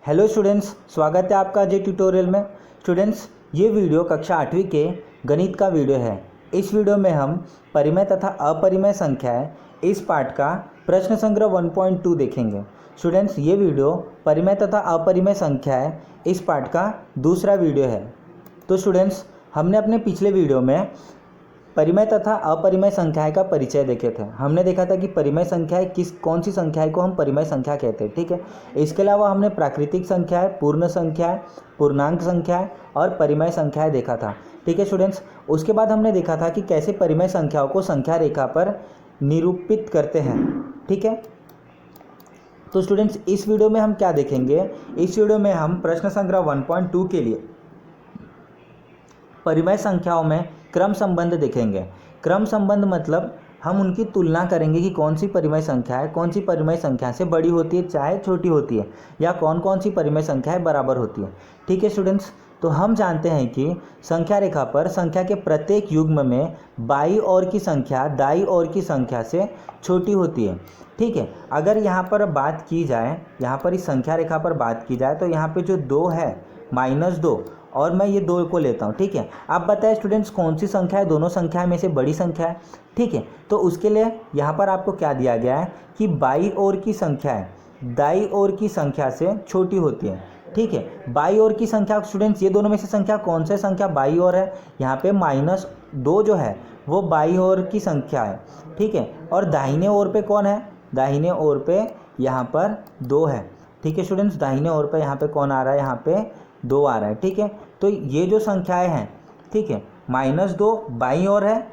Hello students, स्वागत है आपका आज ट्यूटोरियल में। स्टूडेंट्स, ये वीडियो कक्षा 8वीं के गणित का वीडियो है। इस वीडियो में हम परिमेय तथा अपरिमेय संख्याएं इस पाठ का प्रश्न संग्रह 1.2 देखेंगे। स्टूडेंट्स, ये वीडियो परिमेय तथा अपरिमेय संख्याएं इस पाठ का दूसरा वीडियो है। तो स्टूडेंट्स, हमने अपने पिछले वीडियो में परिमेय तथा अपरिमेय संख्याएं का परिचय देखे थे। हमने देखा था कि परिमेय संख्याएं कौन सी संख्याएं को हम परिमेय संख्या कहते हैं, ठीक है। इसके अलावा हमने प्राकृतिक संख्याएं, पूर्ण संख्याएं, पूर्णांक संख्याएं और परिमेय संख्याएं देखा था, ठीक है स्टूडेंट्स। उसके बाद हमने देखा था कि कैसे परिमेय संख्याओं को संख्या रेखा पर निरूपित करते हैं, ठीक है। तो स्टूडेंट्स, इस वीडियो में हम क्या देखेंगे? इस वीडियो में हम प्रश्न संग्रह 1.2 के लिए परिमेय संख्याओं में क्रम संबंध देखेंगे। क्रम संबंध मतलब हम उनकी तुलना करेंगे कि कौन सी परिमेय संख्या है, कौन सी परिमेय संख्या से बड़ी होती है चाहे छोटी होती है, या कौन कौन सी परिमेय संख्याएं बराबर होती है, ठीक है स्टूडेंट्स। तो हम जानते हैं कि संख्या रेखा पर संख्या के प्रत्येक युग्म में बाईं ओर की संख्या दाईं ओर की संख्या से छोटी होती है, ठीक है। अगर यहाँ पर बात की जाए, यहाँ पर इस संख्या रेखा पर बात की जाए तो यहाँ पे जो 2 है -2, और मैं ये 2 को लेता हूँ, ठीक है। आप बताएं स्टूडेंट्स, कौन सी संख्या है दोनों संख्या में से बड़ी संख्या है, ठीक है। तो उसके लिए यहाँ पर आपको क्या दिया गया है कि बाईं ओर की संख्या है दाईं ओर की संख्या से छोटी होती है, ठीक है। बाईं ओर की संख्या स्टूडेंट्स, ये दोनों में से संख्या कौन सी संख्या बाईं ओर है? यहाँ पे -2 जो है वो बाईं ओर की संख्या है, ठीक है। और दाहिने ओर पे कौन है? दाहिने ओर पे यहाँ पर 2 है, ठीक है स्टूडेंट्स। दाहिने ओर पे यहाँ पे कौन आ रहा है? यहाँ पे 2 आ रहा है, ठीक है। तो ये जो संख्याएं हैं, ठीक है, -2 बाईं ओर है,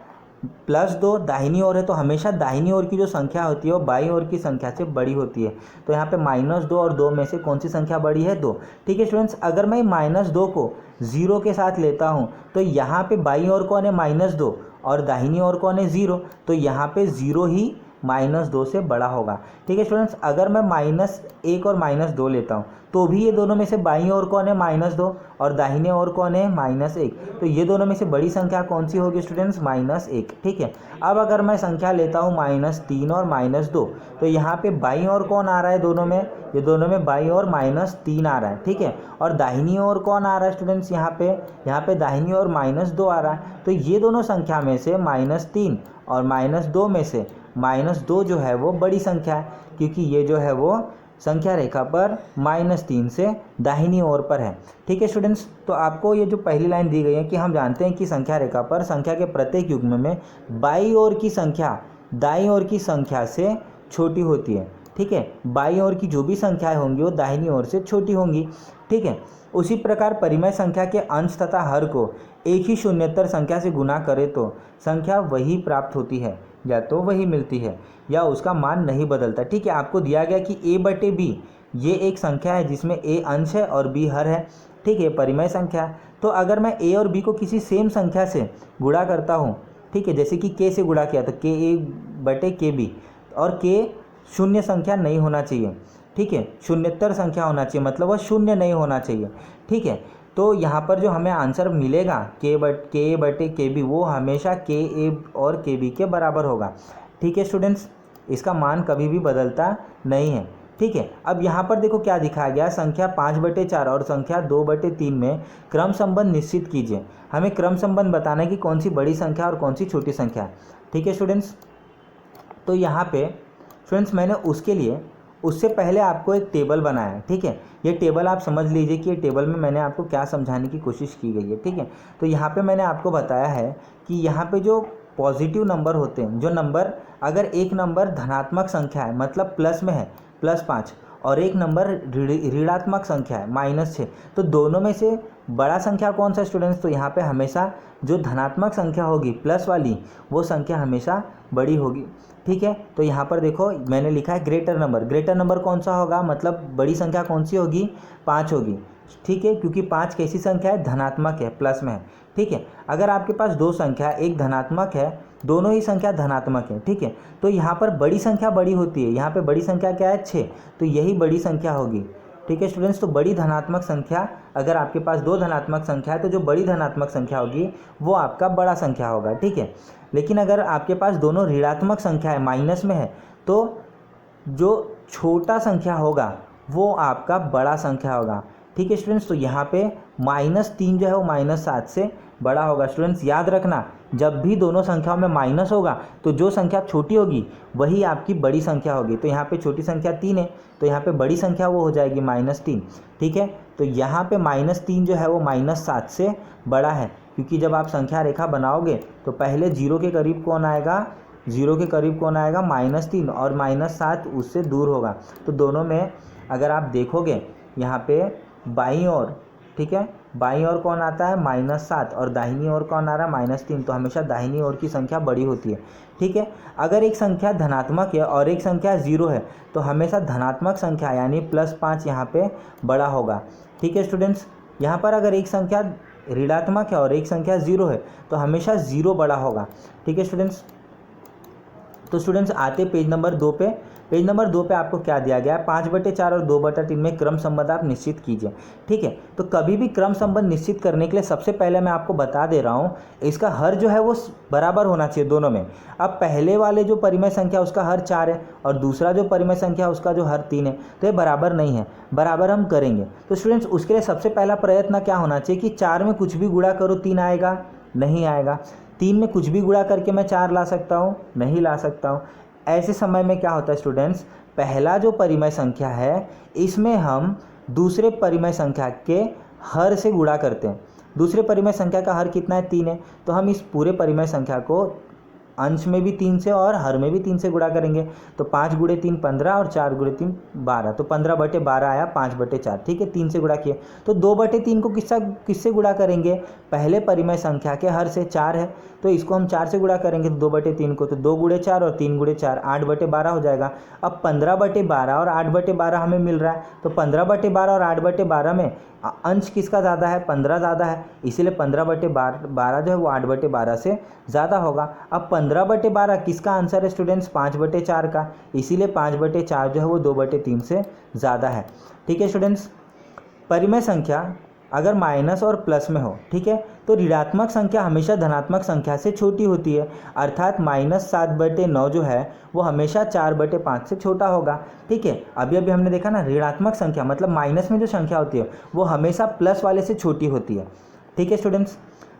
+2 दाहिनी ओर है, तो हमेशा दाहिनी ओर की जो संख्या होती है वो बाईं ओर की संख्या से बड़ी होती है। तो यहाँ पे -2 और 2 में से कौन सी संख्या बड़ी है? 2, ठीक है स्टूडेंट्स। अगर मैं -2 को 0 के साथ लेता हूँ तो यहाँ पे बाईं ओर कौन है? -2, और दाहिनी ओर कौन है? 0, तो यहाँ पे 0 ही -2 से बड़ा होगा, ठीक है स्टूडेंट्स। अगर मैं -1 और -2 लेता हूँ तो भी ये दोनों में से बाईं ओर कौन है? -2, और दाहिने ओर कौन है? -1, तो ये दोनों में से बड़ी संख्या कौन सी होगी स्टूडेंट्स? -1, ठीक है। अब अगर मैं संख्या लेता हूँ -3 और -2, तो यहाँ पे बाईं ओर कौन आ रहा है दोनों में? ये दोनों में बाईं ओर -3 आ रहा है, ठीक है। और दाहिनी ओर कौन आ रहा है स्टूडेंट्स? यहाँ पे दाहिनी ओर -2 आ रहा है। तो ये दोनों संख्या में से -3 और -2 में से -2 जो है वो बड़ी संख्या है, क्योंकि ये जो है वो संख्या रेखा पर -3 से दाहिनी ओर पर है, ठीक है स्टूडेंट्स। तो आपको ये जो पहली लाइन दी गई है कि हम जानते हैं कि संख्या रेखा पर संख्या के प्रत्येक युग्म में बाईं ओर की संख्या दाईं ओर की संख्या से छोटी होती है, ठीक है। बाईं ओर की जो भी संख्याएं होंगी वो दाहिनी ओर से छोटी होंगी, ठीक है। उसी प्रकार परिमेय संख्या के अंश तथा हर को एक ही शून्येतर संख्या से गुणा करें तो संख्या वही प्राप्त होती है, या तो वही मिलती है या उसका मान नहीं बदलता, ठीक है। आपको दिया गया कि a/b ये एक संख्या है जिसमें a अंश है और b हर है, ठीक है, परिमेय संख्या। तो अगर मैं a और b को किसी सेम संख्या से गुणा करता हूँ, ठीक है, जैसे कि k से गुणा किया तो ka/kb, और k शून्य संख्या नहीं होना चाहिए, ठीक है, शून्येतर संख्या होना चाहिए, मतलब वह शून्य नहीं होना चाहिए, ठीक है। तो यहाँ पर जो हमें आंसर मिलेगा ka/kb वो हमेशा ka और kb के बराबर होगा, ठीक है स्टूडेंट्स। इसका मान कभी भी बदलता नहीं है, ठीक है। अब यहाँ पर देखो क्या दिखाया गया, संख्या 5/4 और संख्या 2/3 में क्रम संबंध निश्चित कीजिए। हमें क्रम संबंध बताना है कि कौन सी बड़ी संख्या और कौन सी छोटी संख्या है, ठीक है स्टूडेंट्स। तो यहाँ पे स्टूडेंट्स मैंने उससे पहले आपको एक टेबल बनाया है, ठीक है। ये टेबल आप समझ लीजिए कि ये टेबल में मैंने आपको क्या समझाने की कोशिश की गई है, ठीक है। तो यहाँ पे मैंने आपको बताया है कि यहाँ पे जो पॉजिटिव नंबर होते हैं, जो नंबर, अगर एक नंबर धनात्मक संख्या है मतलब प्लस में है +5, और एक नंबर ऋणात्मक संख्या है -6, तो दोनों में से बड़ा संख्या कौन सा स्टूडेंट्स? तो यहाँ पे हमेशा जो धनात्मक संख्या होगी प्लस वाली वो संख्या हमेशा बड़ी होगी, ठीक है। तो यहाँ पर देखो मैंने लिखा है ग्रेटर नंबर कौन सा होगा, मतलब बड़ी संख्या कौन सी होगी? 5 होगी, ठीक है, क्योंकि 5 कैसी संख्या है? धनात्मक है, प्लस में है, ठीक है। अगर आपके पास 2 संख्या, एक धनात्मक है, दोनों ही संख्या धनात्मक है, ठीक है, तो यहाँ पर बड़ी संख्या बड़ी होती है। यहाँ पे बड़ी संख्या क्या है? 6, तो यही बड़ी संख्या होगी, ठीक है स्टूडेंट्स। तो बड़ी धनात्मक संख्या, अगर आपके पास 2 धनात्मक संख्या है तो जो बड़ी धनात्मक संख्या होगी वो आपका बड़ा संख्या होगा, ठीक है। लेकिन अगर आपके पास दोनों ऋणात्मक संख्या है, माइनस में है, तो जो छोटा संख्या होगा वो आपका बड़ा संख्या होगा। ठीक है स्टूडेंट्स, तो यहाँ पे -3 जो है वो -7 से बड़ा होगा। स्टूडेंट्स याद रखना, जब भी दोनों संख्याओं में माइनस होगा तो जो संख्या छोटी होगी वही आपकी बड़ी संख्या होगी। तो यहाँ पे छोटी संख्या 3 है, तो यहाँ पे बड़ी संख्या वो हो जाएगी -3। ठीक है, तो यहाँ पे -3 जो है वो -7 से बड़ा है, क्योंकि जब आप संख्या रेखा बनाओगे तो पहले 0 के करीब कौन आएगा, 0 के करीब कौन आएगा, -3, और -7 उससे दूर होगा। तो दोनों में अगर आप देखोगे यहाँ पे बाईं ओर, ठीक है, बाईं ओर कौन आता है, -7, और दाहिनी ओर कौन आ रहा है, -3, तो हमेशा दाहिनी ओर की संख्या बड़ी होती है। ठीक है, अगर एक संख्या धनात्मक है और एक संख्या 0 है तो हमेशा धनात्मक संख्या यानी +5 यहाँ पे बड़ा होगा। ठीक है स्टूडेंट्स, यहाँ पर अगर एक संख्या ऋणात्मक है और एक संख्या 0 है तो हमेशा 0 बड़ा होगा। ठीक है स्टूडेंट्स, तो स्टूडेंट्स आते पेज नंबर 2 पे। पेज नंबर 2 पे आपको क्या दिया गया है, 5/4 और 2/3 में क्रम संबंध आप निश्चित कीजिए। ठीक है, तो कभी भी क्रम संबंध निश्चित करने के लिए सबसे पहले मैं आपको बता दे रहा हूँ, इसका हर जो है वो बराबर होना चाहिए दोनों में। अब पहले वाले जो परिमेय संख्या उसका हर 4 है और दूसरा जो परिमेय संख्या उसका जो हर 3 है, तो ये बराबर नहीं है, बराबर हम करेंगे। तो स्टूडेंट्स उसके लिए सबसे पहला प्रयत्न क्या होना चाहिए कि 4 में कुछ भी गुणा करो 3 आएगा, नहीं आएगा। 3 में कुछ भी गुणा करके मैं 4 ला सकता हूँ, नहीं ला सकता हूँ। ऐसे समय में क्या होता है स्टूडेंट्स, पहला जो परिमेय संख्या है इसमें हम दूसरे परिमेय संख्या के हर से गुणा करते हैं। दूसरे परिमेय संख्या का हर कितना है, 3 है, तो हम इस पूरे परिमेय संख्या को अंश में भी 3 से और हर में भी 3 से गुणा करेंगे। तो 5 × 3 15 और 4 × 3 12, तो 15/12 आया 5/4। ठीक है, 3 से गुणा किए। तो 2/3 को किससे गुणा करेंगे, पहले परिमेय संख्या के हर से, 4 है तो इसको हम 4 से गुणा करेंगे 2/3 को, तो 2 × 4 और 3 × 4 8/12 हो जाएगा। अब 15/12 और 8/12 हमें मिल रहा है, तो 15/12 और 8/12 में अंश किसका ज़्यादा है, 15 ज़्यादा है, इसीलिए 15/12 जो है वो 8/12 से ज़्यादा होगा। अब 15/12 किसका आंसर है स्टूडेंट्स, 5/4 का, इसीलिए 5/4 जो है वो 2/3 से ज़्यादा है। ठीक है स्टूडेंट्स, परिमेय संख्या अगर माइनस और प्लस में हो, ठीक है, तो ऋणात्मक संख्या हमेशा धनात्मक संख्या से छोटी होती है, अर्थात -7/9 जो है वो हमेशा 4/5 से छोटा होगा। ठीक है, अभी हमने देखा ना, ऋणात्मक संख्या मतलब माइनस में जो संख्या होती है वो हमेशा प्लस वाले से छोटी होती है। ठीक है स्टूडेंट्स,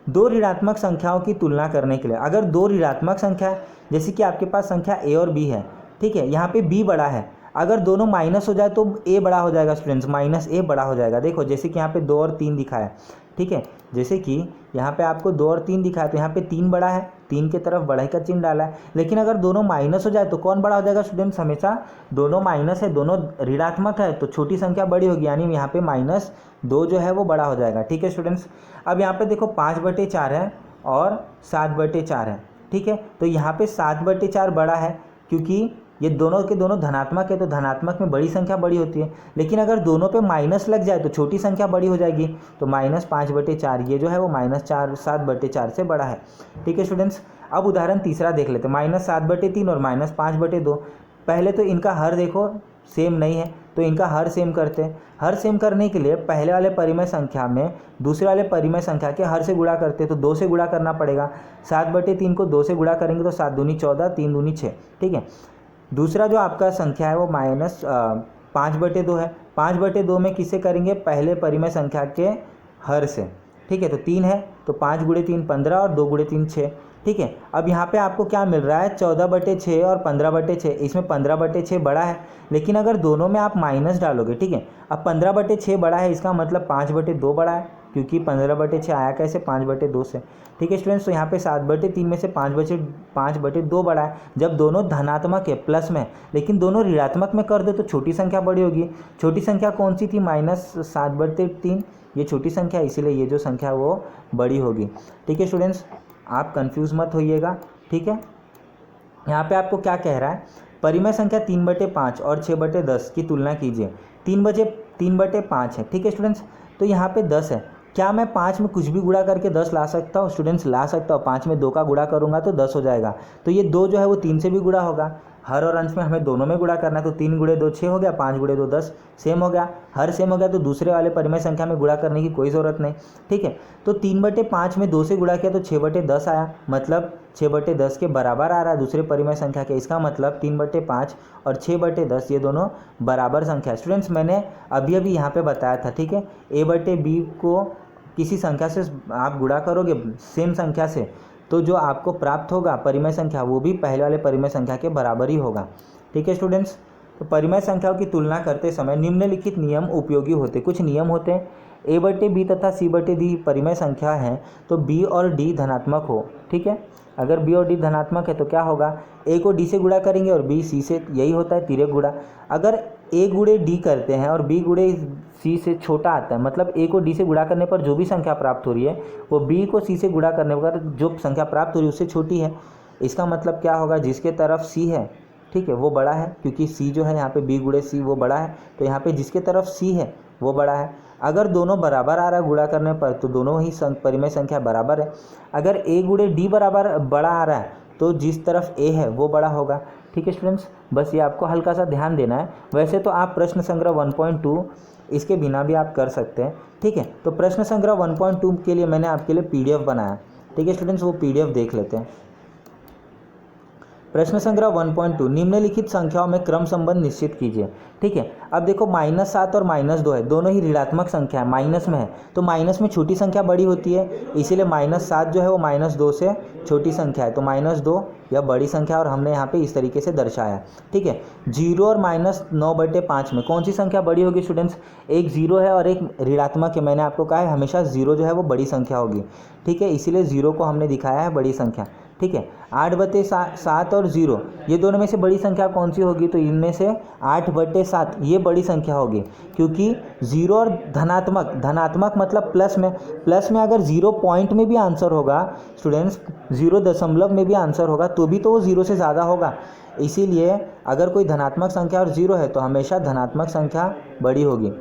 दो ऋणात्मक संख्याओं की तुलना करने के लिए, अगर दो ऋणात्मक संख्या है जैसे कि आपके पास संख्या a और b है, ठीक है, यहाँ पे b बड़ा है, अगर दोनों माइनस हो जाए तो a बड़ा हो जाएगा स्टूडेंट्स, -a बड़ा हो जाएगा। देखो जैसे कि यहाँ पे 2 और 3 दिखा है, ठीक है, जैसे कि यहाँ पे आपको 2 और 3 दिखा है तो यहाँ पे 3 बड़ा है, 3 की तरफ बढ़ाई का चिन्ह डाला है। लेकिन अगर दोनों माइनस हो जाए तो कौन बड़ा हो जाएगा स्टूडेंट्स, हमेशा दोनों माइनस है, दोनों ऋणात्मक है तो छोटी संख्या बड़ी होगी, यानी यहाँ पे -2 जो है वो बड़ा हो जाएगा। ठीक है स्टूडेंट्स, अब यहाँ पे देखो 5/4 है और 7/4 है, ठीक है, तो यहाँ पे 7/4 बड़ा है क्योंकि ये दोनों के दोनों धनात्मक है, तो धनात्मक में बड़ी संख्या बड़ी होती है। लेकिन अगर दोनों पे माइनस लग जाए तो छोटी संख्या बड़ी हो जाएगी, तो -5/4 ये जो है वो -7/4 से बड़ा है। ठीक है स्टूडेंट्स, अब उदाहरण तीसरा देख लेते हैं, -7/3 और -5/2। पहले तो इनका हर देखो सेम नहीं है, तो इनका हर सेम करते हैं। हर सेम करने के लिए पहले वाले परिमेय संख्या में दूसरे वाले परिमेय संख्या के हर से गुणा करते हैं, तो 2 से गुणा करना पड़ेगा। 7/3 को 2 से गुणा करेंगे तो 7 दूनी 14, 3 दूनी 6। ठीक है, दूसरा जो आपका संख्या है वो -5/2 है। 5/2 में किससे करेंगे, पहले परिमेय संख्या के हर से। ठीक है, तो 3 है तो 5 × 3 15 और 2 × 3 6। ठीक है, अब यहाँ पे आपको क्या मिल रहा है, 14/6 और 15/6। इसमें 15/6 बड़ा है, लेकिन अगर दोनों में आप माइनस डालोगे, ठीक है, अब 15/6 बड़ा है, इसका मतलब 5/2 बड़ा है, क्योंकि 15/6 आया कैसे, 5/2 से। ठीक है स्टूडेंट्स, तो यहाँ पे 7/3 में से 5/2 बड़ा है। जब दोनों धनात्मक है, प्लस में, लेकिन दोनों ऋणात्मक में कर दो तो छोटी संख्या बड़ी होगी। छोटी संख्या कौन सी थी, -7/3, ये छोटी संख्या, इसीलिए ये जो संख्या वो बड़ी होगी। ठीक है स्टूडेंट्स, आप कंफ्यूज मत होइएगा। ठीक है, यहाँ पे आपको क्या कह रहा है, परिमेय संख्या 3/5 और 6/10 की तुलना कीजिए। 3/5 है, ठीक है स्टूडेंट्स, तो यहाँ पे 10 है। क्या मैं 5 में कुछ भी गुणा करके 10 ला सकता हूँ स्टूडेंट्स, ला सकता हूँ। 5 में 2 का गुणा करूँगा तो 10 हो जाएगा, तो ये 2 जो है वो 3 से भी गुणा होगा। हर और अंश में हमें दोनों में गुणा करना है, तो 3 गुणे 2 6 हो गया, 5 गुणे 2 10 सेम हो गया। हर सेम हो गया तो दूसरे वाले परिमेय संख्या में गुणा करने की कोई ज़रूरत नहीं, ठीक है। तो 3/5 में 2 से गुणा किया तो 6/10 आया, मतलब 6/10 के बराबर आ रहा है दूसरे परिमेय संख्या के। इसका मतलब 3/5 और 6/10 ये दोनों बराबर संख्या है। स्टूडेंट्स मैंने अभी अभी यहाँ पे बताया था, ठीक है। a/b को किसी संख्या से आप गुणा करोगे सेम संख्या से, तो जो आपको प्राप्त होगा परिमेय संख्या वो भी पहले वाले परिमेय संख्या के बराबर ही होगा, ठीक है स्टूडेंट्स। तो परिमेय संख्याओं की तुलना करते समय निम्नलिखित नियम उपयोगी होते। कुछ नियम होते हैं, a/b तथा c/d परिमेय संख्या है तो b और d धनात्मक हो, ठीक है। अगर b और d धनात्मक है तो क्या होगा, a को d से गुणा करेंगे और b c से, यही होता है तिर्यक गुणा। अगर a गुणे d करते हैं और b गुणे c से छोटा आता है, मतलब a को d से गुणा करने पर जो भी संख्या प्राप्त हो रही है वो b को c से गुणा करने पर जो संख्या प्राप्त हो रही है उससे छोटी है। इसका मतलब क्या होगा, जिसके तरफ c है, ठीक है, वो बड़ा है, क्योंकि c जो है यहाँ पे b गुणे c वो बड़ा है, तो यहाँ पे जिसके तरफ c है वो बड़ा है। अगर दोनों बराबर आ रहा है गुणा करने पर तो दोनों ही परिमेय संख्या बराबर है। अगर a गुणे d बराबर बड़ा आ रहा है तो जिस तरफ a है वो बड़ा होगा, ठीक है स्टूडेंट्स। बस ये आपको हल्का सा ध्यान देना है। वैसे तो आप प्रश्न संग्रह 1.2 इसके बिना भी आप कर सकते हैं, ठीक है। तो प्रश्न संग्रह 1.2 के लिए मैंने आपके लिए PDF बनाया, ठीक है स्टूडेंट्स, वो PDF देख लेते हैं। प्रश्न संग्रह 1.2 निम्नलिखित संख्याओं में क्रम संबंध निश्चित कीजिए, ठीक है। अब देखो -7 और -2 है, दोनों ही ऋणात्मक संख्या है, माइनस में है, तो माइनस में छोटी संख्या बड़ी होती है, इसीलिए -7 जो है वो -2 से छोटी संख्या है, तो -2 यह बड़ी संख्या और हमने यहाँ पे इस तरीके से दर्शाया, ठीक है। 0 और -9/5 में कौन सी संख्या बड़ी होगी स्टूडेंट्स, एक 0 है और एक ऋणात्मक है। मैंने आपको कहा है हमेशा 0 जो है वो बड़ी संख्या होगी, ठीक है, इसीलिए 0 को हमने दिखाया है बड़ी संख्या, ठीक है। 8/7 और 0 ये दोनों में से बड़ी संख्या कौन सी होगी, तो इनमें से 8/7 ये बड़ी संख्या होगी, क्योंकि 0 और धनात्मक मतलब प्लस में अगर 0 पॉइंट में भी आंसर होगा स्टूडेंट्स, 0 दशमलव में भी आंसर होगा तो भी तो वो 0 से ज़्यादा होगा। इसीलिए अगर कोई धनात्मक संख्या और 0 है तो हमेशा धनात्मक संख्या बड़ी होगी,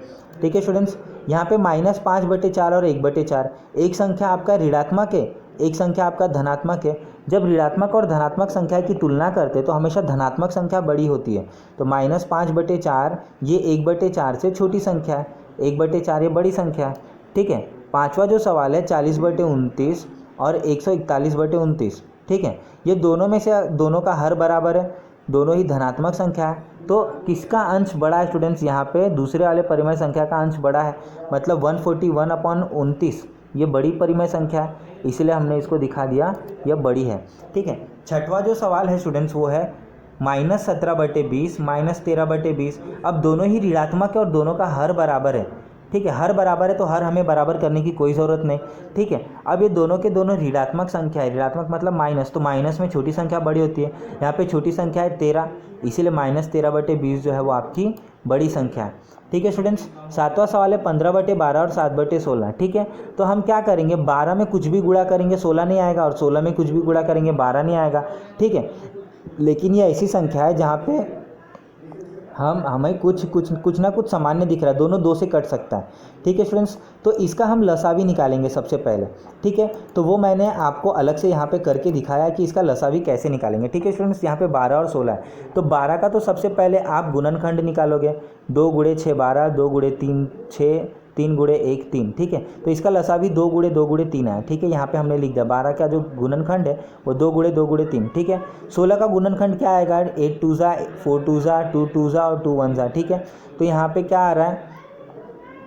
ठीक है स्टूडेंट्स। यहाँ पे -5/4 और 1/4, एक संख्या आपका ऋणात्मक है, एक संख्या आपका धनात्मक है। जब ऋणात्मक और धनात्मक संख्या की तुलना करते तो हमेशा धनात्मक संख्या बड़ी होती है, तो -5/4 ये 1/4 से छोटी संख्या है, 1/4 ये बड़ी संख्या है, ठीक है। पांचवा जो सवाल है 40/29 और 141/29, ठीक है, ये दोनों में से दोनों का हर बराबर है, दोनों ही धनात्मक संख्या है, तो किसका अंश बड़ा है स्टूडेंट्स, यहाँ पे दूसरे वाले परिमेय संख्या का अंश बड़ा है, मतलब 141/29 ये बड़ी परिमेय संख्या है, इसलिए हमने इसको दिखा दिया यह बड़ी है, ठीक है। छठवां जो सवाल है स्टूडेंट्स वो है -17/20 -13/20। अब दोनों ही ऋणात्मक है और दोनों का हर बराबर है, ठीक है, हर बराबर है तो हर हमें बराबर करने की कोई ज़रूरत नहीं, ठीक है। अब ये दोनों के दोनों ऋणात्मक संख्या है, ऋणात्मक मतलब माइनस, तो माइनस में छोटी संख्या बड़ी होती है, यहाँ पे छोटी संख्या है 13, इसीलिए -13/20 जो है वो आपकी बड़ी संख्या है, ठीक है स्टूडेंट्स। सातवां सवाल है 15/12 और 7/16, ठीक है। तो हम क्या करेंगे, 12 में कुछ भी गुणा करेंगे 16 नहीं आएगा और 16 में कुछ भी गुणा करेंगे 12 नहीं आएगा, ठीक है। लेकिन ये ऐसी संख्या है जहाँ पे हमें कुछ ना कुछ सामान्य दिख रहा है, दोनों 2 से कट सकता है, ठीक है स्टूडेंट्स। तो इसका हम लसावी निकालेंगे सबसे पहले, ठीक है, तो वो मैंने आपको अलग से यहाँ पे करके दिखाया कि इसका लसावी कैसे निकालेंगे, ठीक है स्टूडेंट्स। यहाँ पे 12 और 16 है, तो 12 का तो सबसे पहले आप गुणनखंड निकालोगे, 2 गुणे 6 12, 2 गुणे 3 6, 3 गुणे 1 3, ठीक है। तो इसका लसावी 2 गुणे 2 गुणे 3 है, ठीक है, यहाँ पे हमने लिख दिया। 12 का जो गुणनखंड है वो 2 गुणे 2 गुणे 3, ठीक है। 16 का गुणनखंड क्या आएगा, 8 2 4 2 2 2 और 2 1, ठीक है। तो यहाँ पे क्या आ रहा है,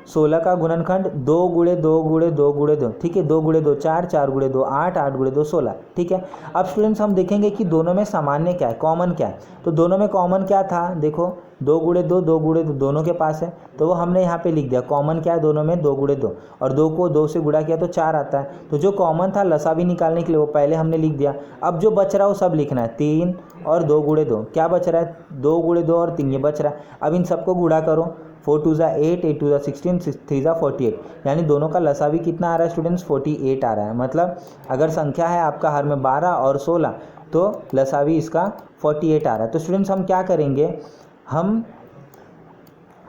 16 का गुणनखंड 2 गुणे 2 गुणे 2 गुणे 2, ठीक है, 2 गुणे 2 4, 4 गुणे 2 8, 8 गुणे 2 16, ठीक है। अब स्टूडेंट्स हम देखेंगे कि दोनों में सामान्य क्या है, कॉमन क्या है, तो दोनों में कॉमन क्या था, देखो 2 गुणे 2 2 गुणे 2 दोनों के पास है, तो वो हमने यहाँ पे लिख दिया। कॉमन क्या है दोनों में, 2 गुणे 2, और 2 को 2 से गुणा किया तो 4 आता है, तो जो कॉमन था लसावी निकालने के लिए वो पहले हमने लिख दिया। अब जो बच रहा है वो सब लिखना है, 3 और 2 गुणे 2, क्या बच रहा है, 2 गुणे 2 और 3 ये बच रहा है। अब इन सबको गुणा करो, 4 2 8, 8 2 16, 6 3 48, यानी दोनों का लसावी कितना आ रहा है स्टूडेंट्स, 48 आ रहा है। मतलब अगर संख्या है आपका हर में 12 और 16 तो लसावी इसका 48 आ रहा है। तो स्टूडेंट्स हम क्या करेंगे,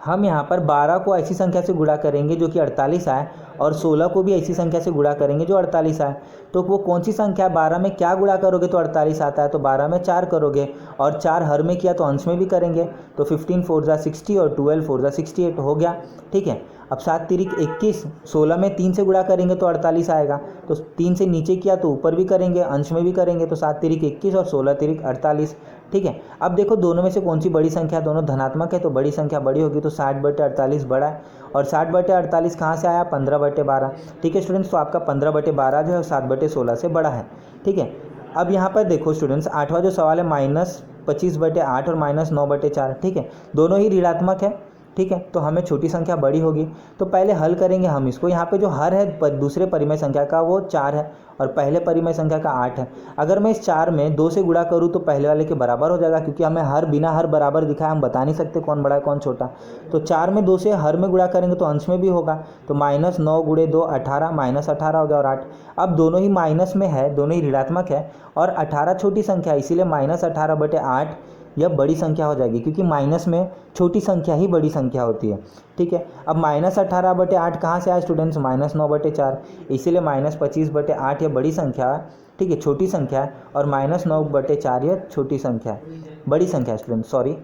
हम यहाँ पर 12 को ऐसी संख्या से गुणा करेंगे जो कि 48 आए और 16 को भी ऐसी संख्या से गुणा करेंगे जो 48 आए। तो वो कौन सी संख्या है? 12 में क्या गुणा करोगे तो 48 आता है, तो 12 में 4 करोगे और 4 हर में किया तो अंश में भी करेंगे, तो 15 4 जा 60 और 12 4 जा 68 हो गया। ठीक है, अब 7 तिरिक 21, 16 में 3 से गुणा करेंगे तो 48 आएगा, तो 3 से नीचे किया तो ऊपर भी करेंगे अंश में भी करेंगे, तो 7 तिरिक 21 और 16 तिरिक 48। ठीक है, अब देखो दोनों में से कौन सी बड़ी संख्या, दोनों धनात्मक है तो बड़ी संख्या बड़ी होगी, तो 60/48 बड़ा है और 60/48 कहाँ से आया? 15/12। ठीक है स्टूडेंट्स, तो आपका 15/12 जो है 7/16 से बड़ा है। ठीक है, अब यहाँ पर देखो स्टूडेंट्स 8वां जो सवाल है -25/8 और -9/4। ठीक है, दोनों ही ऋणात्मक है। ठीक है, तो हमें छोटी संख्या बड़ी होगी, तो पहले हल करेंगे हम इसको। यहाँ पे जो हर है दूसरे परिमेय संख्या का वो 4 है और पहले परिमेय संख्या का 8 है। अगर मैं इस 4 में 2 से गुणा करूँ तो पहले वाले के बराबर हो जाएगा, क्योंकि हमें हर बिना हर बराबर दिखाया हम बता नहीं सकते कौन बड़ा है कौन छोटा। तो 4 में 2 से हर में गुणा करेंगे तो अंश में भी होगा, तो -9 × 2 18, -18 हो गया और 8। अब दोनों ही माइनस में है, दोनों ही ऋणात्मक है और 18 छोटी संख्या है, इसीलिए -18/8 यह बड़ी संख्या हो जाएगी, क्योंकि माइनस में छोटी संख्या ही बड़ी संख्या होती है। ठीक है, अब -18/8 कहाँ से आया स्टूडेंट्स? -9/4, इसीलिए -25/8 यह बड़ी संख्या, ठीक है, छोटी संख्या है और -9/4 यह छोटी संख्या है, बड़ी संख्या है स्टूडेंट, सॉरी।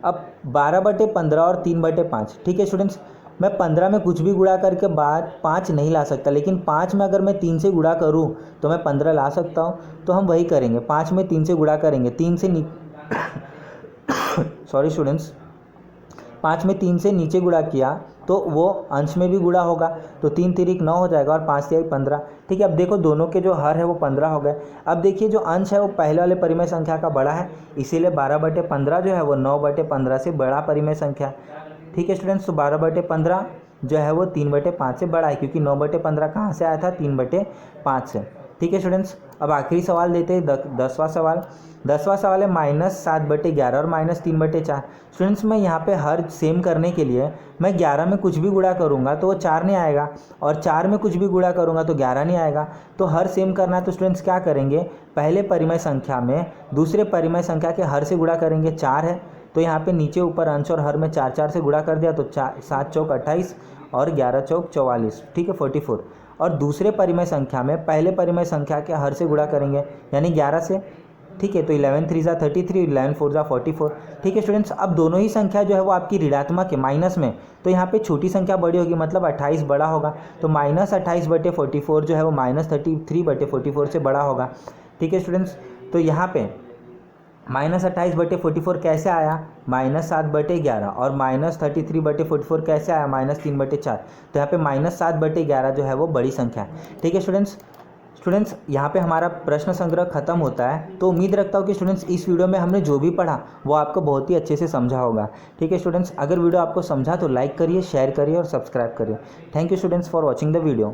अब 12/15 और 3/5। ठीक है स्टूडेंट्स, मैं 15 में कुछ भी गुणा करके बाद 5 नहीं ला सकता, लेकिन 5 में अगर मैं 3 से गुणा करूं तो मैं 15 ला सकता हूं। तो हम वही करेंगे, 5 में 3 से गुणा करेंगे, 3 से सॉरी स्टूडेंट्स, 5 में 3 से नीचे गुणा किया तो वो अंश में भी गुणा होगा, तो 3 तिरिक 9 हो जाएगा और 5 तिरिक 15। ठीक है, अब देखो दोनों के जो हर है वो 15 हो गए। अब देखिए जो अंश है वो पहले वाले परिमेय संख्या का बड़ा है, इसीलिए 12/15 जो है वो 9/15 से बड़ा परिमेय संख्या। ठीक है स्टूडेंट्स, तो 12/15 जो है वो 3/5 से बड़ा है, क्योंकि 9/15 कहाँ से आया था? 3/5 से। ठीक है स्टूडेंट्स, अब आखिरी सवाल देते हैं 10वां सवाल। 10वां सवाल है -7/11 और -3/4। स्टूडेंट्स, मैं यहाँ पे हर सेम करने के लिए मैं 11 में कुछ भी गुणा करूँगा तो वो 4 नहीं आएगा और 4 में कुछ भी गुणा करूँगा तो 11 नहीं आएगा। तो हर सेम करना है तो स्टूडेंट्स क्या करेंगे? पहले परिमेय संख्या में दूसरे परिमेय संख्या के हर से गुणा करेंगे। 4 है तो यहाँ पे नीचे ऊपर अंश और हर में 4 से गुणा कर दिया, तो 7 चौक 28 और 11 चौक 44। ठीक है, 44। और दूसरे परिमेय संख्या में पहले परिमेय संख्या के हर से गुणा करेंगे, यानी 11 से। ठीक है, तो 11 3 जा 33, 11 4 जा 44। ठीक है स्टूडेंट्स, अब दोनों ही संख्या जो है वो आपकी ऋणात्मक है, माइनस में, तो यहाँ पे छोटी संख्या बड़ी होगी, मतलब 28 बड़ा होगा, तो -28/44 जो है वो -33/44 से बड़ा होगा। ठीक है स्टूडेंट्स, तो यहाँ पे -28/44 कैसे आया? -7/11 और -33/44 कैसे आया? -3/4। तो यहाँ पे -7/11 जो है वो बड़ी संख्या है। ठीक है स्टूडेंट्स, यहाँ पे हमारा प्रश्न संग्रह खत्म होता है। तो उम्मीद रखता हूँ कि स्टूडेंट्स इस वीडियो में हमने जो भी पढ़ा वो आपको बहुत ही अच्छे से समझा होगा। ठीक है स्टूडेंट्स, अगर वीडियो आपको समझा तो लाइक करिए, शेयर करिए और सब्सक्राइब करिए। Thank you students for watching the video.